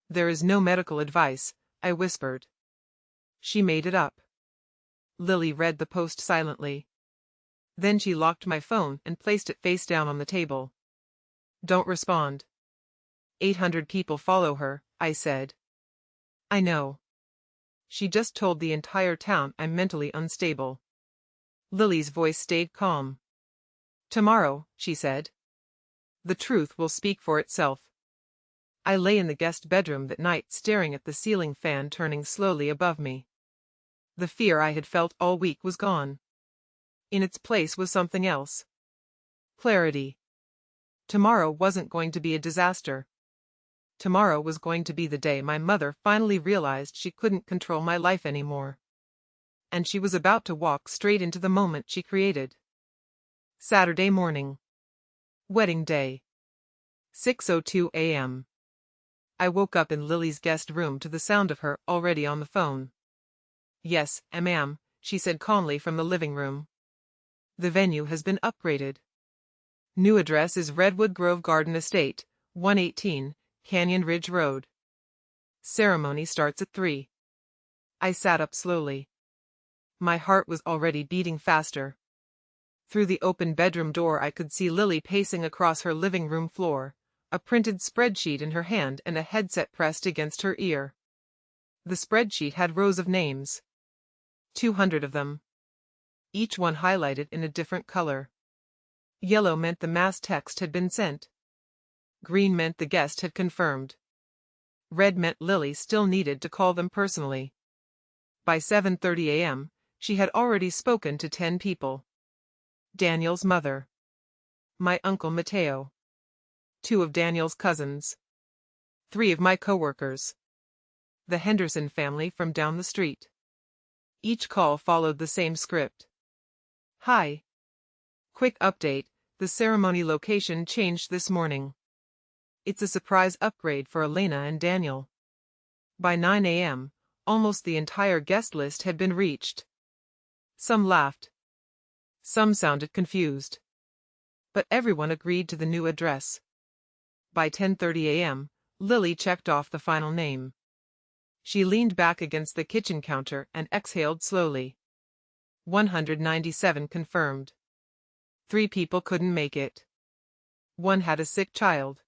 "There is no medical advice," I whispered. "She made it up." Lily read the post silently. Then she locked my phone and placed it face down on the table. "Don't respond. 800 people follow her," I said. I know. She just told the entire town I'm mentally unstable. Lily's voice stayed calm. Tomorrow, she said. The truth will speak for itself. I lay in the guest bedroom that night staring at the ceiling fan turning slowly above me. The fear I had felt all week was gone. In its place was something else. Clarity. Tomorrow wasn't going to be a disaster. Tomorrow was going to be the day my mother finally realized she couldn't control my life anymore. And she was about to walk straight into the moment she created. Saturday morning. Wedding day. 6:02 a.m. I woke up in Lily's guest room to the sound of her already on the phone. Yes, ma'am, she said calmly from the living room. The venue has been upgraded. New address is Redwood Grove Garden Estate, 118, Canyon Ridge Road. Ceremony starts at 3. I sat up slowly. My heart was already beating faster. Through the open bedroom door I could see Lily pacing across her living room floor, a printed spreadsheet in her hand and a headset pressed against her ear. The spreadsheet had rows of names. 200 of them. Each one highlighted in a different color. Yellow meant the mass text had been sent. Green meant the guest had confirmed. Red meant Lily still needed to call them personally. By 7:30 a.m., she had already spoken to 10 people. Daniel's mother. My uncle Matteo. 2 of Daniel's cousins. 3 of my coworkers. The Henderson family from down the street. Each call followed the same script. Hi. Quick update, the ceremony location changed this morning. It's a surprise upgrade for Elena and Daniel. By 9 a.m., almost the entire guest list had been reached. Some laughed. Some sounded confused. But everyone agreed to the new address. By 10:30 a.m., Lily checked off the final name. She leaned back against the kitchen counter and exhaled slowly. 197 confirmed. 3 people couldn't make it. 1 had a sick child.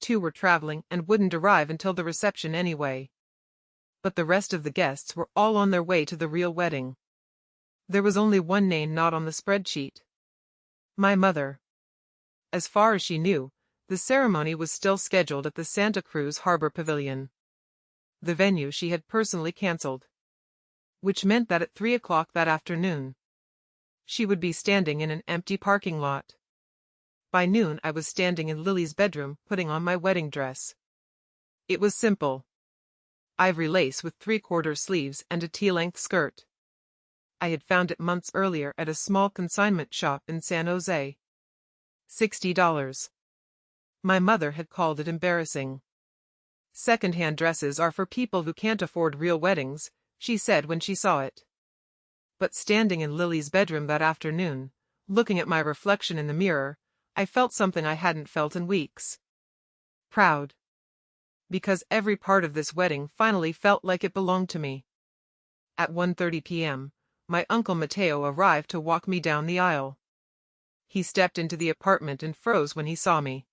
2 were traveling and wouldn't arrive until the reception anyway. But the rest of the guests were all on their way to the real wedding. There was only one name not on the spreadsheet. My mother. As far as she knew, the ceremony was still scheduled at the Santa Cruz Harbor Pavilion. The venue she had personally canceled. Which meant that at 3 o'clock that afternoon, she would be standing in an empty parking lot. By noon I was standing in Lily's bedroom putting on my wedding dress. It was simple. Ivory lace with 3/4 sleeves and a tea-length skirt. I had found it months earlier at a small consignment shop in San Jose. $60. My mother had called it embarrassing. Second-hand dresses are for people who can't afford real weddings, she said when she saw it. But standing in Lily's bedroom that afternoon, looking at my reflection in the mirror, I felt something I hadn't felt in weeks. Proud. Because every part of this wedding finally felt like it belonged to me. At 1:30 p.m., my uncle Matteo arrived to walk me down the aisle. He stepped into the apartment and froze when he saw me.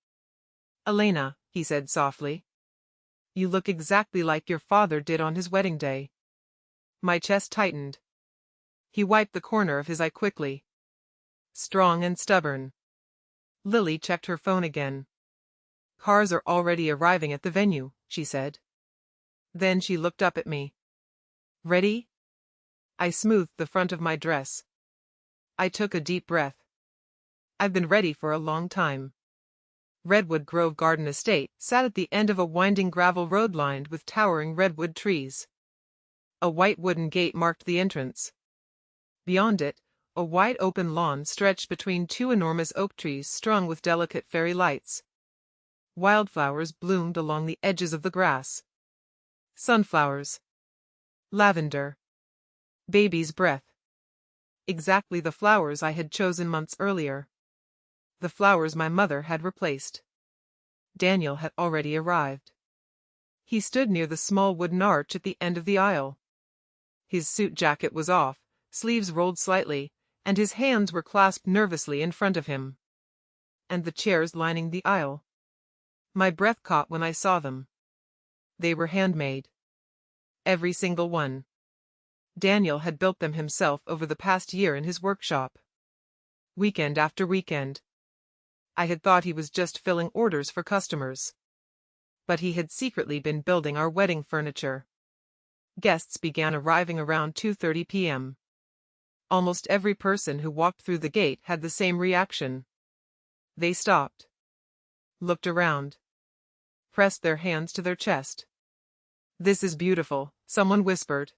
Elena, he said softly. You look exactly like your father did on his wedding day. My chest tightened. He wiped the corner of his eye quickly. Strong and stubborn. Lily checked her phone again. Cars are already arriving at the venue, she said. Then she looked up at me. Ready? I smoothed the front of my dress. I took a deep breath. I've been ready for a long time. Redwood Grove Garden Estate sat at the end of a winding gravel road lined with towering redwood trees. A white wooden gate marked the entrance. Beyond it, a wide open lawn stretched between 2 enormous oak trees strung with delicate fairy lights. Wildflowers bloomed along the edges of the grass. Sunflowers. Lavender. Baby's breath. Exactly the flowers I had chosen months earlier. The flowers my mother had replaced. Daniel had already arrived. He stood near the small wooden arch at the end of the aisle. His suit jacket was off, sleeves rolled slightly, and his hands were clasped nervously in front of him. And the chairs lining the aisle. My breath caught when I saw them. They were handmade. Every single one. Daniel had built them himself over the past year in his workshop. Weekend after weekend. I had thought he was just filling orders for customers. But he had secretly been building our wedding furniture. Guests began arriving around 2:30 p.m. Almost every person who walked through the gate had the same reaction. They stopped, looked around, pressed their hands to their chest. "This is beautiful," someone whispered.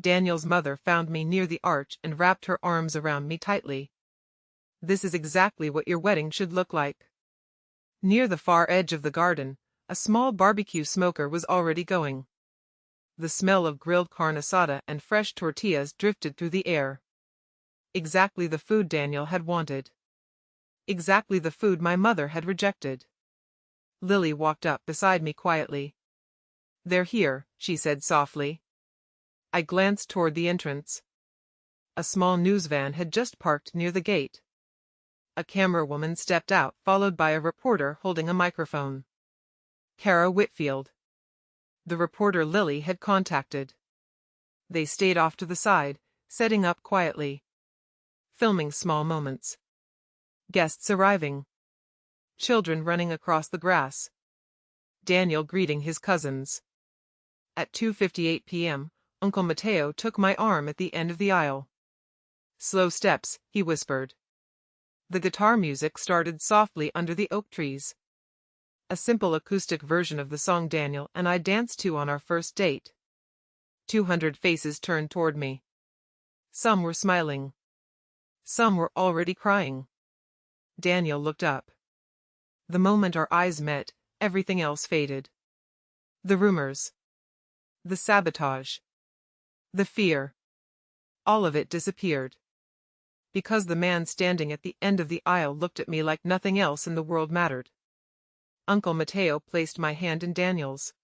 Daniel's mother found me near the arch and wrapped her arms around me tightly. "This is exactly what your wedding should look like." Near the far edge of the garden, a small barbecue smoker was already going. The smell of grilled carne asada and fresh tortillas drifted through the air. Exactly the food Daniel had wanted. Exactly the food my mother had rejected. Lily walked up beside me quietly. "They're here," she said softly. I glanced toward the entrance. A small news van had just parked near the gate. A camerawoman stepped out, followed by a reporter holding a microphone. Kara Whitfield. The reporter Lily had contacted. They stayed off to the side, setting up quietly. Filming small moments. Guests arriving. Children running across the grass. Daniel greeting his cousins. At 2:58 p.m., Uncle Mateo took my arm at the end of the aisle. "Slow steps," he whispered. The guitar music started softly under the oak trees. A simple acoustic version of the song Daniel and I danced to on our first date. 200 faces turned toward me. Some were smiling. Some were already crying. Daniel looked up. The moment our eyes met, everything else faded. The rumors. The sabotage. The fear. All of it disappeared. Because the man standing at the end of the aisle looked at me like nothing else in the world mattered. Uncle Mateo placed my hand in Daniel's.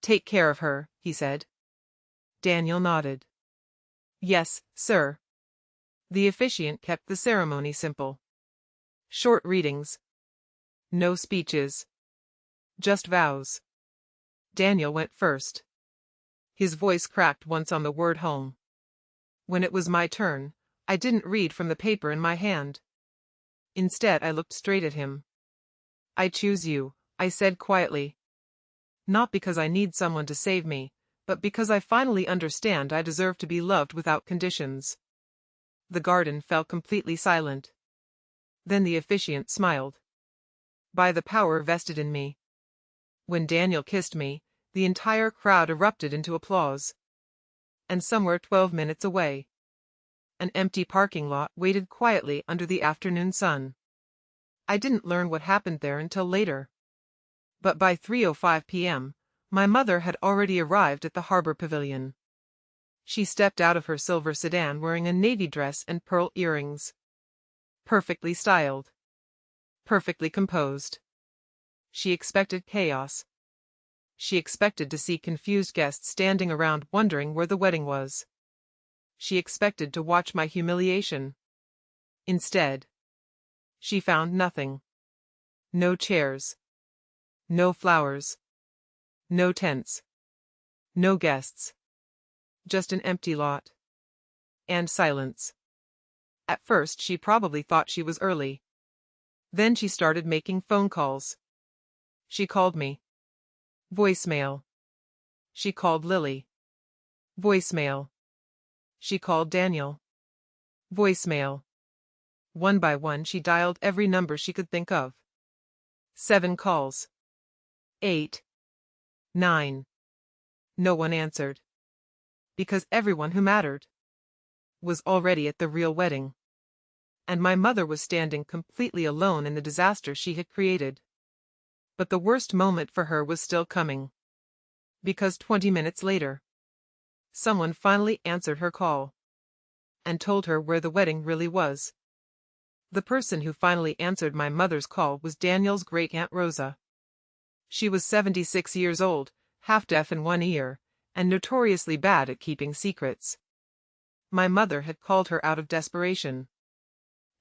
"Take care of her," he said. Daniel nodded. "Yes, sir." The officiant kept the ceremony simple. Short readings. No speeches. Just vows. Daniel went first. His voice cracked once on the word home. When it was my turn, I didn't read from the paper in my hand. Instead, I looked straight at him. "I choose you," I said quietly. "Not because I need someone to save me, but because I finally understand I deserve to be loved without conditions." The garden fell completely silent. Then the officiant smiled. "By the power vested in me." When Daniel kissed me, the entire crowd erupted into applause. And somewhere 12 minutes away, an empty parking lot waited quietly under the afternoon sun. I didn't learn what happened there until later. But by 3:05 p.m., my mother had already arrived at the harbor pavilion. She stepped out of her silver sedan wearing a navy dress and pearl earrings. Perfectly styled. Perfectly composed. She expected chaos. She expected to see confused guests standing around wondering where the wedding was. She expected to watch my humiliation. Instead, she found nothing. No chairs. No flowers. No tents. No guests. Just an empty lot. And silence. At first she probably thought she was early. Then she started making phone calls. She called me. Voicemail. She called Lily. Voicemail. She called Daniel. Voicemail. One by one she dialed every number she could think of. 7 calls. 8. 9. No one answered. Because everyone who mattered was already at the real wedding. And my mother was standing completely alone in the disaster she had created. But the worst moment for her was still coming. Because 20 minutes later, someone finally answered her call and told her where the wedding really was. The person who finally answered my mother's call was Daniel's great-aunt Rosa. She was 76 years old, half-deaf in one ear, and notoriously bad at keeping secrets. My mother had called her out of desperation.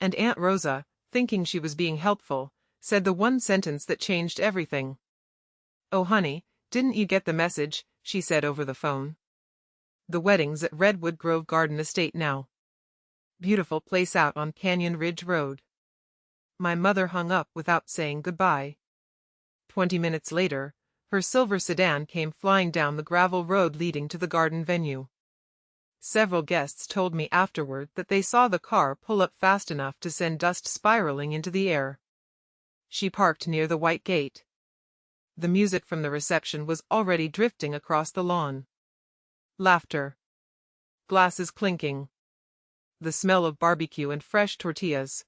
And Aunt Rosa, thinking she was being helpful, said the one sentence that changed everything. "Oh honey, didn't you get the message? she said over the phone. The wedding's at Redwood Grove Garden Estate now. Beautiful place out on Canyon Ridge Road. My mother hung up without saying goodbye. 20 minutes later, her silver sedan came flying down the gravel road leading to the garden venue. Several guests told me afterward that they saw the car pull up fast enough to send dust spiraling into the air. She parked near the white gate. The music from the reception was already drifting across the lawn. Laughter. Glasses clinking. The smell of barbecue and fresh tortillas.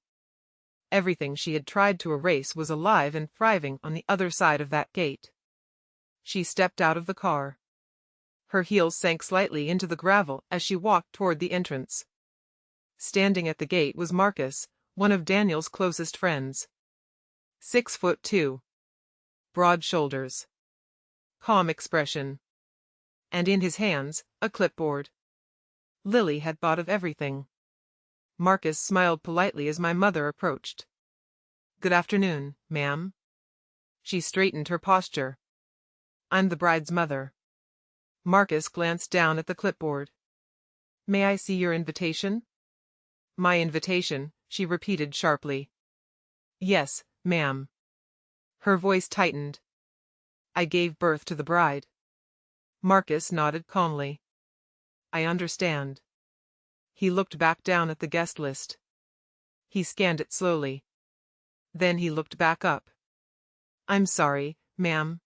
Everything she had tried to erase was alive and thriving on the other side of that gate. She stepped out of the car. Her heels sank slightly into the gravel as she walked toward the entrance. Standing at the gate was Marcus, one of Daniel's closest friends. 6'2". Broad shoulders. Calm expression. And in his hands, a clipboard. Lily had thought of everything. Marcus smiled politely as my mother approached. "Good afternoon, ma'am." She straightened her posture. "I'm the bride's mother." Marcus glanced down at the clipboard. "May I see your invitation?" "My invitation," she repeated sharply. "Yes, ma'am." Her voice tightened. "I gave birth to the bride." Marcus nodded calmly. "I understand." He looked back down at the guest list. He scanned it slowly. Then he looked back up. "I'm sorry, ma'am.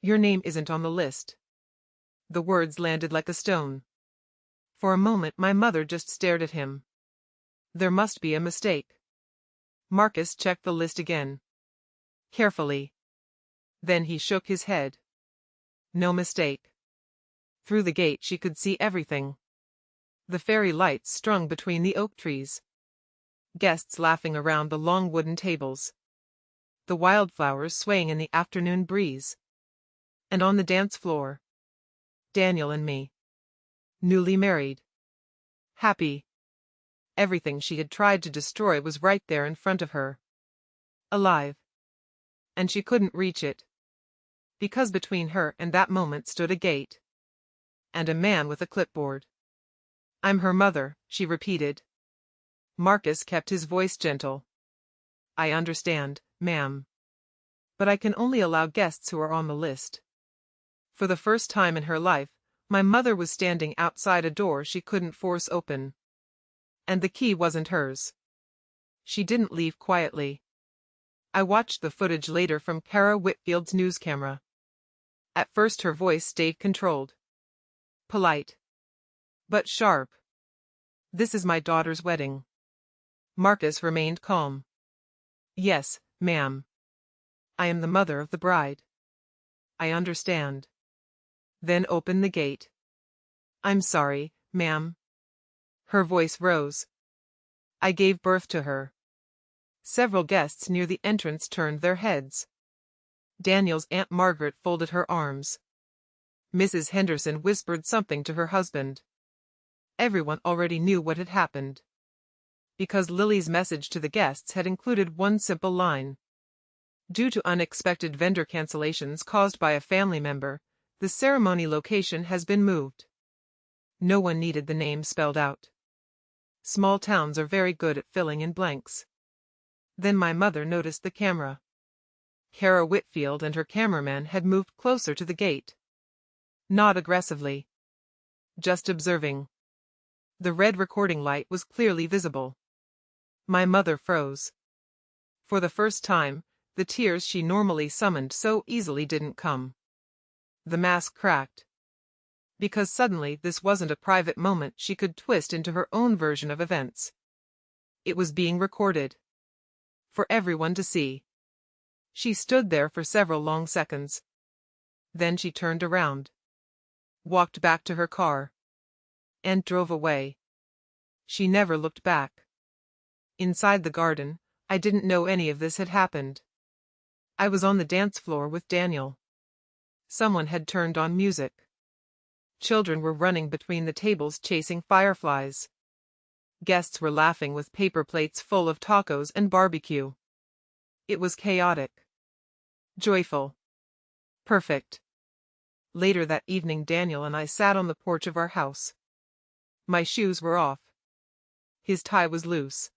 Your name isn't on the list." The words landed like a stone. For a moment my mother just stared at him. There must be a mistake. Marcus checked the list again. Carefully. Then he shook his head. No mistake. Through the gate she could see everything. The fairy lights strung between the oak trees. Guests laughing around the long wooden tables. The wildflowers swaying in the afternoon breeze. And on the dance floor, Daniel and me. Newly married. Happy. Everything she had tried to destroy was right there in front of her. Alive. And she couldn't reach it. Because between her and that moment stood a gate. And a man with a clipboard. "I'm her mother," she repeated. Marcus kept his voice gentle. "I understand, ma'am. But I can only allow guests who are on the list." For the first time in her life, my mother was standing outside a door she couldn't force open. And the key wasn't hers. She didn't leave quietly. I watched the footage later from Kara Whitfield's news camera. At first her voice stayed controlled. Polite. But sharp. "This is my daughter's wedding." Marcus remained calm. "Yes, ma'am. I am the mother of the bride." "I understand." "Then open the gate." "I'm sorry, ma'am." Her voice rose. "I gave birth to her." Several guests near the entrance turned their heads. Daniel's Aunt Margaret folded her arms. Mrs. Henderson whispered something to her husband. Everyone already knew what had happened. Because Lily's message to the guests had included one simple line. "Due to unexpected vendor cancellations caused by a family member, the ceremony location has been moved." No one needed the name spelled out. Small towns are very good at filling in blanks. Then my mother noticed the camera. Kara Whitfield and her cameraman had moved closer to the gate. Not aggressively. Just observing. The red recording light was clearly visible. My mother froze. For the first time, the tears she normally summoned so easily didn't come. The mask cracked. Because suddenly this wasn't a private moment she could twist into her own version of events. It was being recorded. For everyone to see. She stood there for several long seconds. Then she turned around. Walked back to her car. And drove away. She never looked back. Inside the garden, I didn't know any of this had happened. I was on the dance floor with Daniel. Someone had turned on music. Children were running between the tables chasing fireflies. Guests were laughing with paper plates full of tacos and barbecue. It was chaotic. Joyful. Perfect. Later that evening, Daniel and I sat on the porch of our house. My shoes were off. His tie was loose.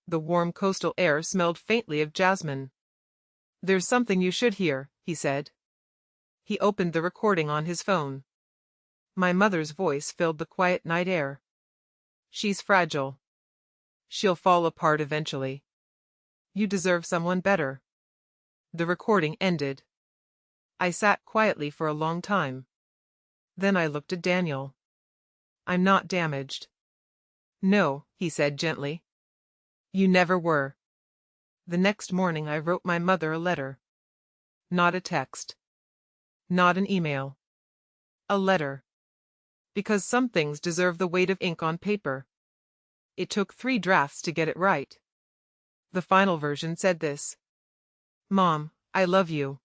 The warm coastal air smelled faintly of jasmine. "There's something you should hear," he said. He opened the recording on his phone. My mother's voice filled the quiet night air. "She's fragile. She'll fall apart eventually. You deserve someone better." The recording ended. I sat quietly for a long time. Then I looked at Daniel. "I'm not damaged." "No," he said gently. "You never were." The next morning I wrote my mother a letter. Not a text. Not an email. A letter. Because some things deserve the weight of ink on paper. It took 3 drafts to get it right. The final version said this: "Mom, I love you.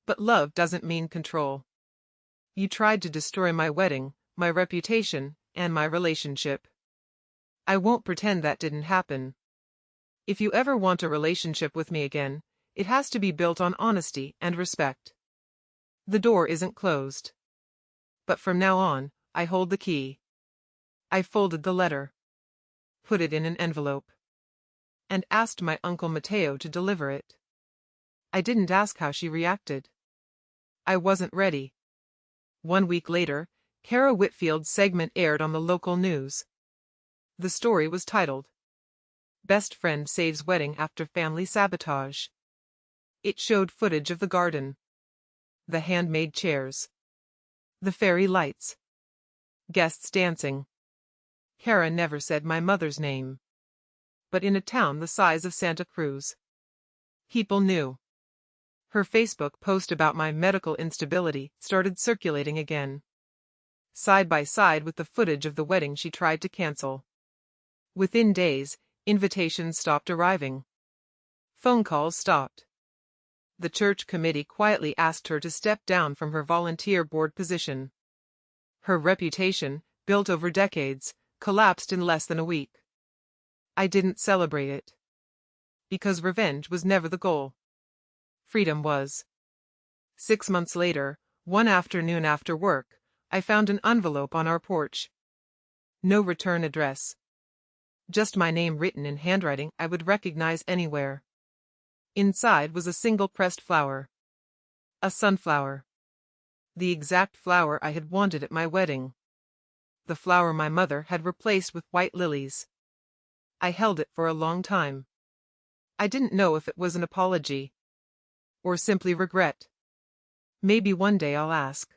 But love doesn't mean control. You tried to destroy my wedding, my reputation, and my relationship. I won't pretend that didn't happen. If you ever want a relationship with me again, it has to be built on honesty and respect. The door isn't closed. But from now on, I hold the key." I folded the letter, put it in an envelope, and asked my Uncle Mateo to deliver it. I didn't ask how she reacted. I wasn't ready. 1 week later, Kara Whitfield's segment aired on the local news. The story was titled, "Best Friend Saves Wedding After Family Sabotage." It showed footage of the garden, the handmade chairs, the fairy lights, guests dancing. Kara never said my mother's name. But in a town the size of Santa Cruz, people knew. Her Facebook post about my medical instability started circulating again, side by side with the footage of the wedding she tried to cancel. Within days, invitations stopped arriving. Phone calls stopped. The church committee quietly asked her to step down from her volunteer board position. Her reputation, built over decades, collapsed in less than a week. I didn't celebrate it. Because revenge was never the goal. Freedom was. 6 months later, one afternoon after work, I found an envelope on our porch. No return address. Just my name written in handwriting I would recognize anywhere. Inside was a single pressed flower. A sunflower. The exact flower I had wanted at my wedding. The flower my mother had replaced with white lilies. I held it for a long time. I didn't know if it was an apology, or simply regret. Maybe one day I'll ask.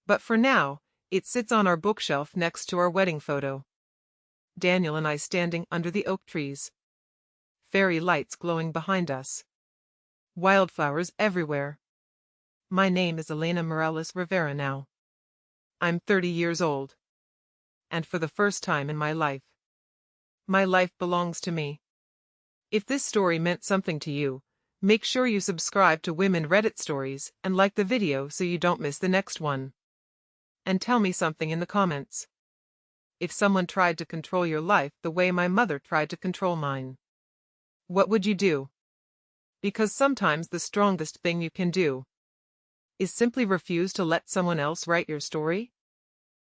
But for now, it sits on our bookshelf next to our wedding photo. Daniel and I standing under the oak trees. Fairy lights glowing behind us. Wildflowers everywhere. My name is Elena Morales Rivera now. I'm 30 years old. And for the first time in my life belongs to me. If this story meant something to you, make sure you subscribe to Women Reddit Stories and like the video so you don't miss the next one. And tell me something in the comments. If someone tried to control your life the way my mother tried to control mine, what would you do? Because sometimes the strongest thing you can do is simply refuse to let someone else write your story.